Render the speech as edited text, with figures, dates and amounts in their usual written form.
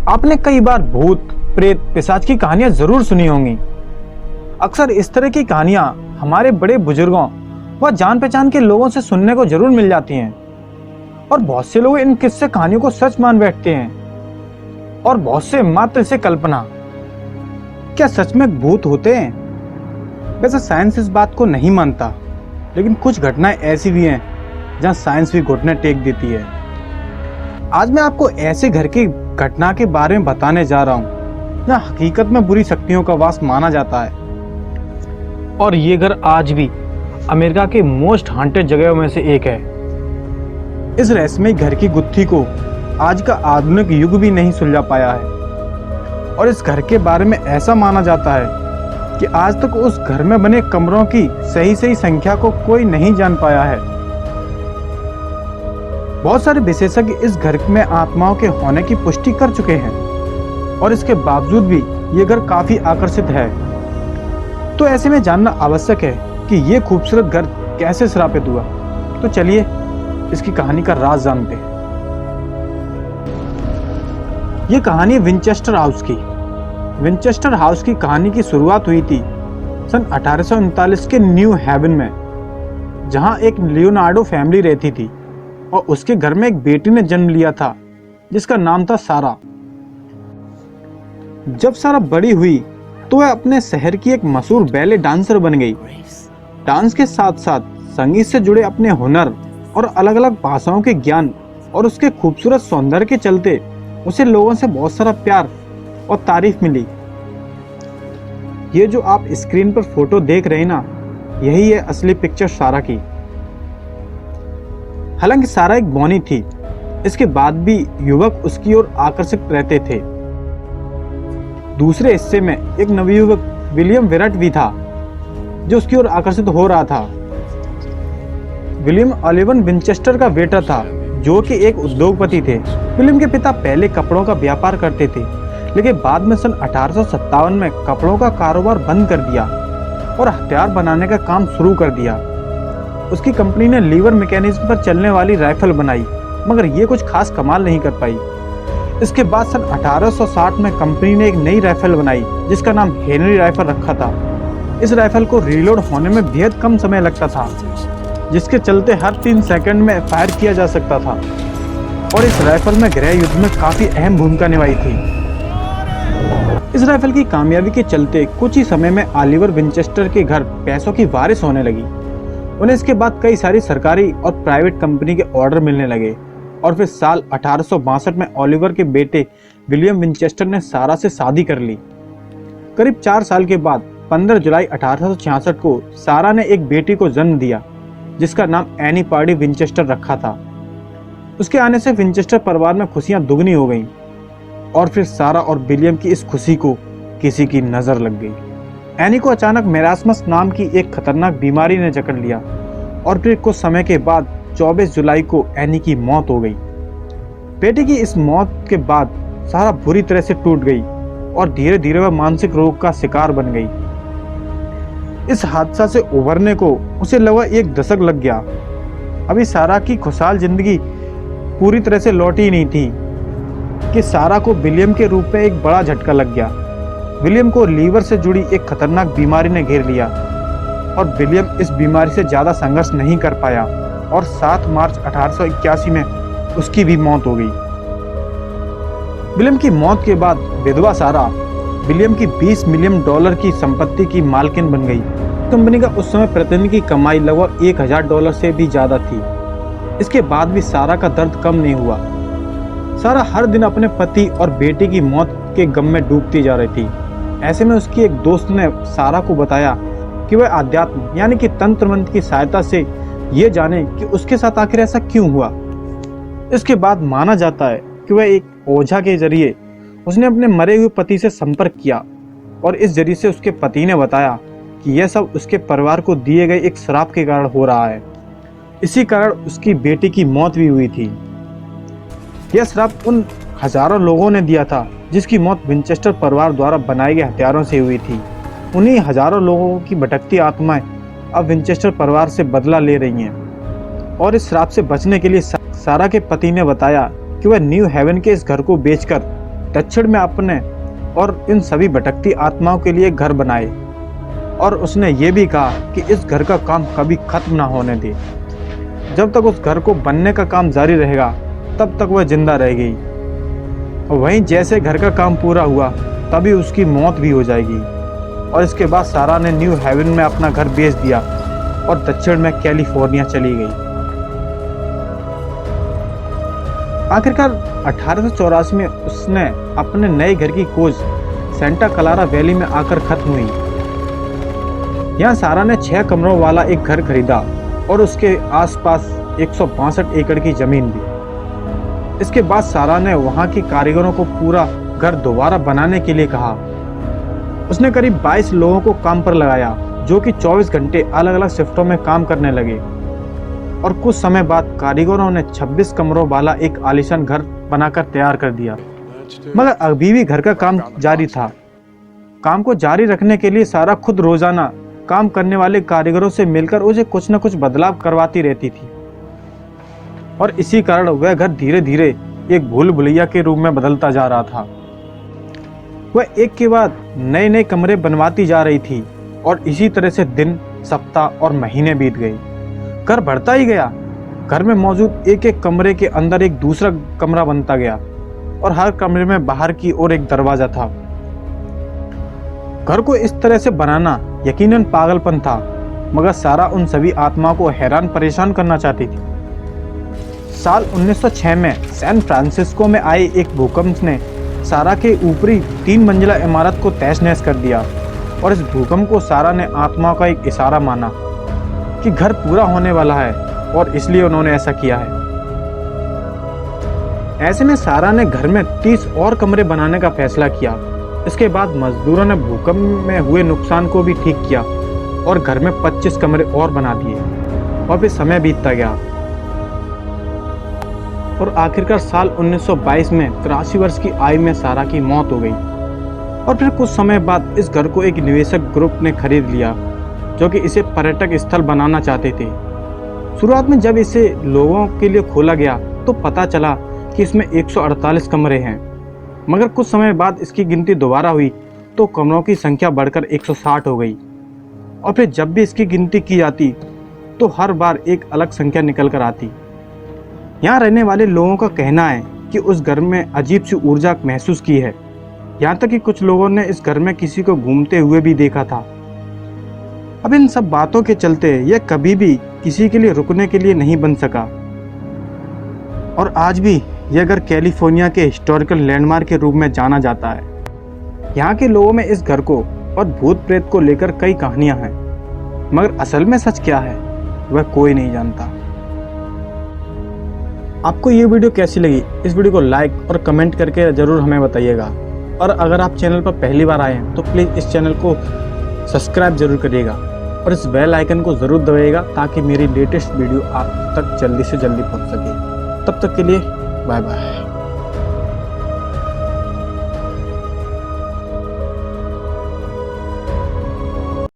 आपने कई बार भूत, प्रेत, पिशाच की कहानियां जरूर सुनी होंगी। अक्सर इस तरह की कहानियां हमारे बड़े बुजुर्गों व जान पहचान के लोगों से सुनने को जरूर मिल जाती हैं और बहुत से लोग इन किस्से कहानियों को सच मान बैठते हैं और बहुत से मात्र इसे कल्पना। क्या सच में भूत होते हैं? वैसे साइंस इस बात को नहीं मानता, लेकिन कुछ घटनाएं ऐसी भी हैं जहां साइंस भी घुटने टेक देती है। आज मैं आपको ऐसे घर की घटना के बारे में बताने जा रहा हूं जहां हकीकत में बुरी शक्तियों का वास माना जाता है और ये घर आज भी अमेरिका के मोस्ट हांटेड जगहों में से एक है। इस रहस्यमय घर की गुत्थी को आज का आधुनिक युग भी नहीं सुलझा पाया है और इस घर के बारे में ऐसा माना जाता है कि आज तक उस घर में बने कमरों की सही संख्या को कोई नहीं जान पाया है। बहुत सारे विशेषज्ञ इस घर में आत्माओं के होने की पुष्टि कर चुके हैं और इसके बावजूद भी ये घर काफी आकर्षित है। तो ऐसे में जानना आवश्यक है कि ये खूबसूरत घर कैसे श्रापित हुआ। तो चलिए इसकी कहानी का राज जानते हैं। ये कहानी विंचेस्टर हाउस की। विंचेस्टर हाउस की कहानी की शुरुआत हुई थी सन 1839 के न्यू हेवन में, जहां एक लियोनार्डो फैमिली रहती थी और उसके घर में एक बेटी ने जन्म लिया था जिसका नाम था सारा। जब सारा बड़ी हुई तो वह अपने शहर की एक मशहूर बैले डांसर बन गई। डांस के साथ साथ संगीत से जुड़े अपने हुनर और अलग अलग भाषाओं के ज्ञान और उसके खूबसूरत सौंदर्य के चलते उसे लोगों से बहुत सारा प्यार और तारीफ मिली। ये जो आप स्क्रीन पर फोटो देख रहे हैं ना, यही है असली पिक्चर सारा की। हालांकि सारा एक बौनी थी, इसके बाद भी युवक उसकी ओर आकर्षित रहते थे। दूसरे हिस्से में एक नवयुवक विलियम विरट भी था जो उसकी ओर आकर्षित हो रहा था। विलियम ओलिवर विंचेस्टर का बेटा था जो कि एक उद्योगपति थे। विलियम के पिता पहले कपड़ों का व्यापार करते थे, लेकिन बाद में सन 1857 में कपड़ों का कारोबार बंद कर दिया और हथियार बनाने का काम शुरू कर दिया। उसकी कंपनी ने लीवर मैकेनिज्म पर चलने वाली राइफल बनाई, मगर ये कुछ खास कमाल नहीं कर पाई। इसके बाद सन 1860 में कंपनी ने एक नई राइफल बनाई जिसका नाम हेनरी राइफल रखा था। इस राइफल को रीलोड होने में बेहद कम समय लगता था, जिसके चलते हर 3 सेकंड में फायर किया जा सकता था और इस राइफल में गृह युद्ध में काफी अहम भूमिका निभाई थी। इस राइफल की कामयाबी के चलते कुछ ही समय में ओलिवर विंचेस्टर के घर पैसों की बारिश होने लगी। उन्हें इसके बाद कई सारी सरकारी और प्राइवेट कंपनी के ऑर्डर मिलने लगे और फिर साल 1862 में ओलिवर के बेटे विलियम विंचेस्टर ने सारा से शादी कर ली। करीब 4 साल के बाद 15 जुलाई 1866 को सारा ने एक बेटी को जन्म दिया जिसका नाम एनी पार्डी विंचेस्टर रखा था। उसके आने से विंचेस्टर परिवार में खुशियां दुगनी हो गईं और फिर सारा और विलियम की इस खुशी को किसी की नजर लग गई। एनी को अचानक मेरास्मस नाम की एक खतरनाक बीमारी ने जकड़ लिया और फिर कुछ समय के बाद 24 जुलाई को एनी की मौत हो गई। बेटी की इस मौत के बाद सारा बुरी तरह से टूट गई और धीरे धीरे वह मानसिक रोग का शिकार बन गई। इस हादसा से उभरने को उसे लगा 1 दशक लग गया। अभी सारा की खुशहाल जिंदगी पूरी तरह से लौटी नहीं थी कि सारा को विलियम के रूप में एक बड़ा झटका लग गया। विलियम को लीवर से जुड़ी एक खतरनाक बीमारी ने घेर लिया और विलियम इस बीमारी से ज्यादा संघर्ष नहीं कर पाया और 7 मार्च 1881 में उसकी भी मौत हो गई। विलियम की मौत के बाद विधवा सारा विलियम की $20 मिलियन की संपत्ति की मालकिन बन गई। कंपनी का उस समय प्रतिदिन की कमाई लगभग $1000 से भी ज्यादा थी। इसके बाद भी सारा का दर्द कम नहीं हुआ। सारा हर दिन अपने पति और बेटी की मौत के गम में डूबती जा रही थी। ऐसे में उसकी एक दोस्त ने सारा को बताया कि वह आध्यात्म यानी कि तंत्र मंत्र की सहायता से ये जाने कि उसके साथ आखिर ऐसा क्यों हुआ। इसके बाद माना जाता है कि वह एक ओझा के जरिए उसने अपने मरे हुए पति से संपर्क किया और इस जरिए से उसके पति ने बताया कि यह सब उसके परिवार को दिए गए एक श्राप के कारण हो रहा है। इसी कारण उसकी बेटी की मौत भी हुई थी। यह श्राप उन हजारों लोगों ने दिया था जिसकी मौत विंचेस्टर परिवार द्वारा बनाए गए हथियारों से हुई थी। उन्हीं हजारों लोगों की भटकती आत्माएं अब विंचेस्टर परिवार से बदला ले रही हैं और इस श्राप से बचने के लिए सारा के पति ने बताया कि वह न्यू हेवन के इस घर को बेचकर दक्षिण में अपने और इन सभी भटकती आत्माओं के लिए घर बनाए, और उसने ये भी कहा कि इस घर का काम कभी खत्म ना होने दे। जब तक उस घर को बनने का काम जारी रहेगा तब तक वह जिंदा रहेगी। और वहीं जैसे घर का काम पूरा हुआ तभी उसकी मौत भी हो जाएगी। और इसके बाद सारा ने न्यू हेवन में अपना घर बेच दिया और दक्षिण में कैलिफोर्निया चली गई। आखिरकार 1884 में उसने अपने नए घर की खोज सेंटा क्लारा वैली में आकर खत्म हुई। यहाँ सारा ने 6 कमरों वाला एक घर खरीदा और उसके आसपास 162 एकड़ की जमीन ली। इसके बाद सारा ने वहाँ के कारीगरों को पूरा घर दोबारा बनाने के लिए कहा। उसने करीब 22 लोगों को काम पर लगाया, जो कि 24 घंटे अलग अलग शिफ्टों में काम करने लगे। और कुछ समय बाद कारीगरों ने 26 कमरों वाला एक आलीशान घर बनाकर तैयार कर दिया। मगर अभी भी घर का काम जारी था। काम को जारी रखने के लिए सारा खुद रोजाना काम करने वाले कारीगरों से मिलकर उसे कुछ न कुछ बदलाव करवाती रहती थी। और इसी कारण वह घर धीरे धीरे एक भूल भुलैया के रूप में बदलता जा रहा था। वह एक के बाद नए नए कमरे बनवाती जा रही थी और इसी तरह से दिन, सप्ताह और महीने बीत गए। घर बढ़ता ही गया। घर में मौजूद एक एक कमरे के अंदर एक दूसरा कमरा बनता गया और हर कमरे में बाहर की ओर एक दरवाजा था। घर को इस तरह से बनाना यकीनन पागलपन था, मगर सारा उन सभी आत्माओं को हैरान परेशान करना चाहती थी। साल 1906 में सैन फ्रांसिस्को में आए एक भूकंप ने सारा के ऊपरी 3 मंजिला इमारत को तहस नहस कर दिया। और इस भूकंप को सारा ने आत्माओं का एक इशारा माना कि घर पूरा होने वाला है, और इसलिए उन्होंने ऐसा किया है। ऐसे में सारा ने घर में 30 और कमरे बनाने का फैसला किया। इसके बाद मजदूरों ने भूकंप में हुए नुकसान को भी ठीक किया और घर में 25 कमरे और बना दिए। और फिर समय बीतता गया और आखिरकार साल 1922 में 83 वर्ष की आयु में सारा की मौत हो गई। और फिर कुछ समय बाद इस घर को एक निवेशक ग्रुप ने खरीद लिया, जो कि इसे पर्यटक स्थल बनाना चाहते थे। शुरुआत में जब इसे लोगों के लिए खोला गया तो पता चला कि इसमें 148 कमरे हैं, मगर कुछ समय बाद इसकी गिनती दोबारा हुई तो कमरों की संख्या बढ़कर 160 हो गई। और फिर जब भी इसकी गिनती की जाती तो हर बार एक अलग संख्या निकल कर आती। यहाँ रहने वाले लोगों का कहना है कि उस घर में अजीब सी ऊर्जा महसूस की है। यहाँ तक कि कुछ लोगों ने इस घर में किसी को घूमते हुए भी देखा था। अब इन सब बातों के चलते यह कभी भी किसी के लिए रुकने के लिए नहीं बन सका। और आज भी यह घर कैलिफोर्निया के हिस्टोरिकल लैंडमार्क के रूप में जाना जाता है। यहाँ के लोगों में इस घर को और भूत प्रेत को लेकर कई कहानियां हैं, मगर असल में सच क्या है वह कोई नहीं जानता। आपको ये वीडियो कैसी लगी? इस वीडियो को लाइक और कमेंट करके ज़रूर हमें बताइएगा। और अगर आप चैनल पर पहली बार आए हैं तो प्लीज़ इस चैनल को सब्सक्राइब जरूर करिएगा और इस बेल आइकन को ज़रूर दबाइएगा ताकि मेरी लेटेस्ट वीडियो आप तक जल्दी से जल्दी पहुंच सके। तब तक के लिए बाय बाय।